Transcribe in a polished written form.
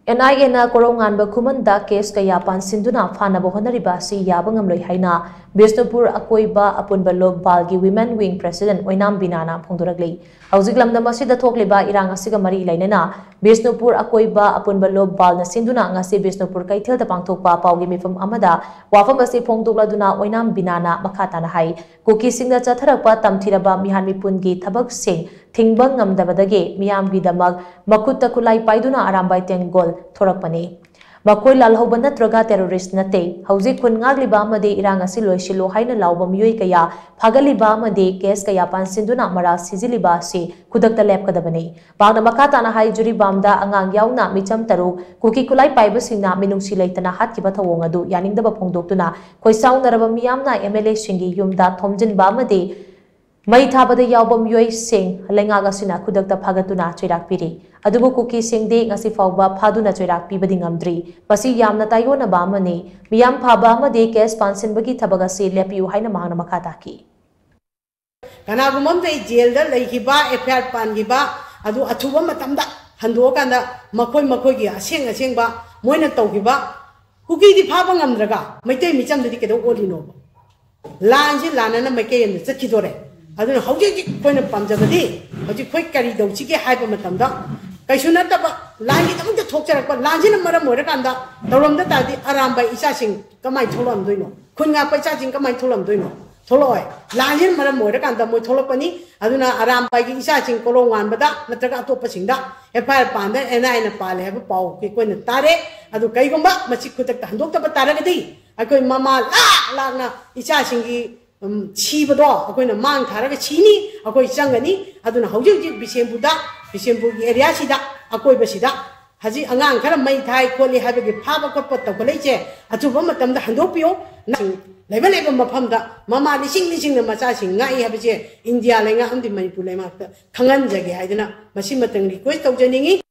NIA na korongan ba kumanda case kaya pansinduna fana bohonariba si yabang amloy haina Bisnupur akoiba apunba log balgi women wing president oinam binana phongduraglei haujik lamdam asida thokliba irang asiga mari lainana Bisnupur akoiba apunba log balna sinduna ngasi Bisnupur kaithel da pangthokpa pawgi mifam amada wafam asi phongdokladuna oinam binana makhatana hai kuki singda chatharakpa tamthiraba mihan mipungi thabak sing thingbang ngamdabadage miyamgi damak makutta kulai paiduna arambai tengol thorakpani Makoi lalhoba natraga terrorist nate hauzik kun ngagliba amade irang asi loisilo haina lauba miyoi kaya phagaliba amade case kaya pansinduna mara sijiliba si khudakta lepkadabani bagna makatana hai juri bamda angang yauna micham taru kuki kulai paiba singna minungsi leitana hatkiba thawong adu yaningdaba phongdoktuna khoisaung naraba miyamna MLA singi yumda thomjin ba amade Mai thabada yaubam yoi sing lengaga sina khudakta phagatuna choirak piri adubu kuki sing de ngasi fawba phaduna choirak pibadi ngamdri pasi yamna tayona ba mani miyam phaba ma de case pansin bagi thabaga se lepiu haina mahana makhata ki kana gumam de jail da leihiba FIR pan giba adu athuba matamda hando kanda makoi gi aseng ba moina tawgiba kuki di phaba ngamdraga maitei micham di kedo olino lanji lanana make yen chakidore aduna hauji koina pamjabadi hauji koi kari dauchi ke haiba matamda kaisuna taba langi tamda thokcharakpa lanji na mara moira kanda tawramda tadi aramba isa sing kamai tholam doino khunga paisa sing kamai tholam doino tholoi lanji na mara moira kanda moi tholopani aduna aramba gi isa sing kolongwan bada natraga atopa singda FIR panda NIA na pale haba pau ke koina tare adu kaigomba machi khutak handok taba taragadi akoi mama la na isa singi 치버도 아고이나 망 다르게 치니 아고이 짱가니 아두나 하우지 비셈부다 비셈부기 에리아시다 아고이버시다 하지 안강 가라 마이 타이 콜리 하베게 파바 컷버터 콜레제 아주범 마탐다 한도피오 레벨레벨 마팜다 마마 리싱 마사싱 나이 하베제 인디아 랭가 함디 마니푸 레마 강한 자게 하이드나 마시 마땅 리퀘스트 오저닝이